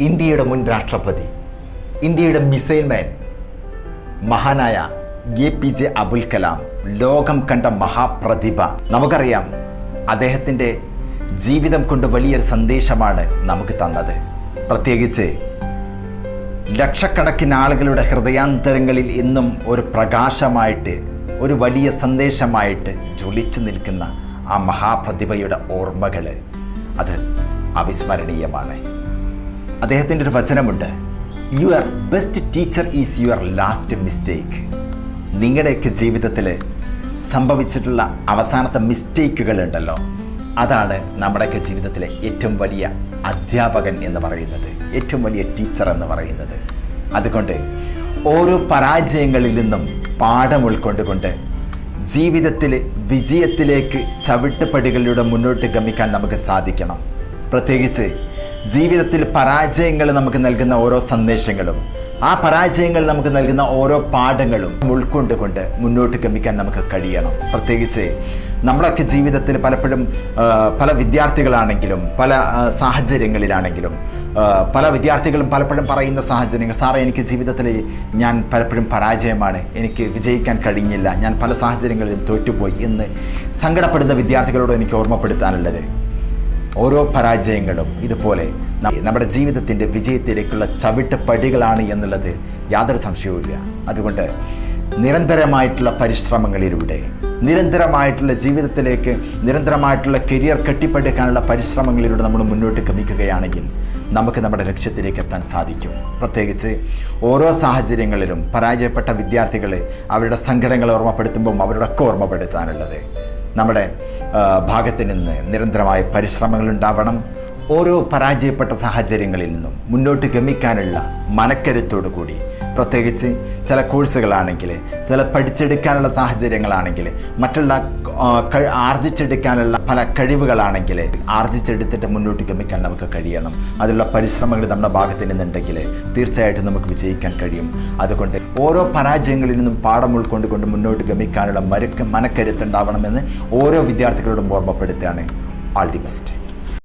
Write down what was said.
ഇന്ത്യയുടെ മുൻ രാഷ്ട്രപതി, ഇന്ത്യയുടെ മിസൈൽ മാൻ, മഹാനായ APJ അബുൽ കലാം, ലോകം കണ്ട മഹാപ്രതിഭ. നമുക്കറിയാം, അദ്ദേഹത്തിൻ്റെ ജീവിതം കൊണ്ട് വലിയൊരു സന്ദേശമാണ് നമുക്ക് തന്നത്. പ്രത്യേകിച്ച് ലക്ഷക്കണക്കിന് ആളുകളുടെ ഹൃദയാന്തരങ്ങളിൽ ഇന്നും ഒരു പ്രകാശമായിട്ട്, ഒരു വലിയ സന്ദേശമായിട്ട് ജ്വലിച്ചു നിൽക്കുന്ന ആ മഹാപ്രതിഭയുടെ ഓർമ്മകൾ അത് അവിസ്മരണീയമാണ്. അദ്ദേഹത്തിൻ്റെ ഒരു വചനമുണ്ട്, your best teacher is your last mistake. നിങ്ങളുടെയൊക്കെ ജീവിതത്തിൽ സംഭവിച്ചിട്ടുള്ള അവസാനത്തെ മിസ്റ്റേക്കുകൾ ഉണ്ടല്ലോ, അതാണ് നമ്മുടെയൊക്കെ ജീവിതത്തിലെ ഏറ്റവും വലിയ അധ്യാപകൻ എന്ന് പറയുന്നത്, ഏറ്റവും വലിയ ടീച്ചർ എന്ന് പറയുന്നത്. അതുകൊണ്ട് ഓരോ പരാജയങ്ങളിൽ നിന്നും പാഠം ഉൾക്കൊണ്ടുകൊണ്ട് ജീവിതത്തിൽ വിജയത്തിലേക്ക് ചവിട്ടുപടികളിലൂടെ മുന്നോട്ട് ഗമിക്കാൻ നമുക്ക് സാധിക്കണം. പ്രത്യേകിച്ച് ജീവിതത്തിൽ പരാജയങ്ങൾ നമുക്ക് നൽകുന്ന ഓരോ സന്ദേശങ്ങളും, ആ പരാജയങ്ങൾ നമുക്ക് നൽകുന്ന ഓരോ പാഠങ്ങളും ഉൾക്കൊണ്ടുകൊണ്ട് മുന്നോട്ട് ഗമിക്കാൻ നമുക്ക് കഴിയണം. പ്രത്യേകിച്ച് നമ്മളൊക്കെ ജീവിതത്തിൽ പലപ്പോഴും പല വിദ്യാർത്ഥികളാണെങ്കിലും പല സാഹചര്യങ്ങളിലാണെങ്കിലും പല വിദ്യാർത്ഥികളും പലപ്പോഴും പറയുന്ന സാഹചര്യങ്ങൾ, സാറേ എനിക്ക് ജീവിതത്തിൽ ഞാൻ പലപ്പോഴും പരാജയമാണ്, എനിക്ക് വിജയിക്കാൻ കഴിഞ്ഞില്ല, ഞാൻ പല സാഹചര്യങ്ങളിലും തോറ്റുപോയി എന്ന് സങ്കടപ്പെടുന്ന വിദ്യാർത്ഥികളോട് എനിക്ക് ഓർമ്മപ്പെടുത്താനുള്ളത്, ഓരോ പരാജയങ്ങളും ഇതുപോലെ നമ്മുടെ ജീവിതത്തിൻ്റെ വിജയത്തിലേക്കുള്ള ചവിട്ടുപടികളാണ് എന്നുള്ളത് യാതൊരു സംശയവുമില്ല. അതുകൊണ്ട് നിരന്തരമായിട്ടുള്ള പരിശ്രമങ്ങളിലൂടെ, നിരന്തരമായിട്ടുള്ള ജീവിതത്തിലേക്ക് നിരന്തരമായിട്ടുള്ള കരിയർ കെട്ടിപ്പടുക്കാനുള്ള പരിശ്രമങ്ങളിലൂടെ നമ്മൾ മുന്നോട്ട് ഗമിക്കുകയാണെങ്കിൽ നമുക്ക് നമ്മുടെ ലക്ഷ്യത്തിലേക്ക് എത്താൻ സാധിക്കും. പ്രത്യേകിച്ച് ഓരോ സാഹചര്യങ്ങളിലും പരാജയപ്പെട്ട വിദ്യാർത്ഥികൾ അവരുടെ സങ്കടങ്ങൾ ഓർമ്മപ്പെടുത്തുമ്പം അവരോടൊക്കെ ഓർമ്മപ്പെടുത്താനുള്ളത്, നമ്മുടെ ഭാഗത്ത് നിന്ന് നിരന്തരമായ പരിശ്രമങ്ങൾ ഉണ്ടാവണം. ഓരോ പരാജയപ്പെട്ട സാഹചര്യങ്ങളിൽ നിന്നും മുന്നോട്ട് ഗമിക്കാനുള്ള മനക്കരുത്തോടു കൂടി, പ്രത്യേകിച്ച് ചില കോഴ്സുകളാണെങ്കിൽ, ചില പഠിച്ചെടുക്കാനുള്ള സാഹചര്യങ്ങളാണെങ്കിൽ, മറ്റുള്ള ആർജിച്ചെടുക്കാനുള്ള പല കഴിവുകളാണെങ്കിൽ ആർജിച്ചെടുത്തിട്ട് മുന്നോട്ട് ഗമിക്കാൻ നമുക്ക് കഴിയണം. അതിലുള്ള പരിശ്രമങ്ങൾ നമ്മുടെ ഭാഗത്ത് നിന്നുണ്ടെങ്കിൽ തീർച്ചയായിട്ടും നമുക്ക് വിജയിക്കാൻ കഴിയും. അതുകൊണ്ട് ഓരോ പരാജയങ്ങളിൽ നിന്നും പാഠം ഉൾക്കൊണ്ടുകൊണ്ട് മുന്നോട്ട് ഗമിക്കാനുള്ള മനക്കരുത്തുണ്ടാവണമെന്ന് ഓരോ വിദ്യാർത്ഥികളോടും ഓർമ്മപ്പെടുത്തുകയാണ്. All the best.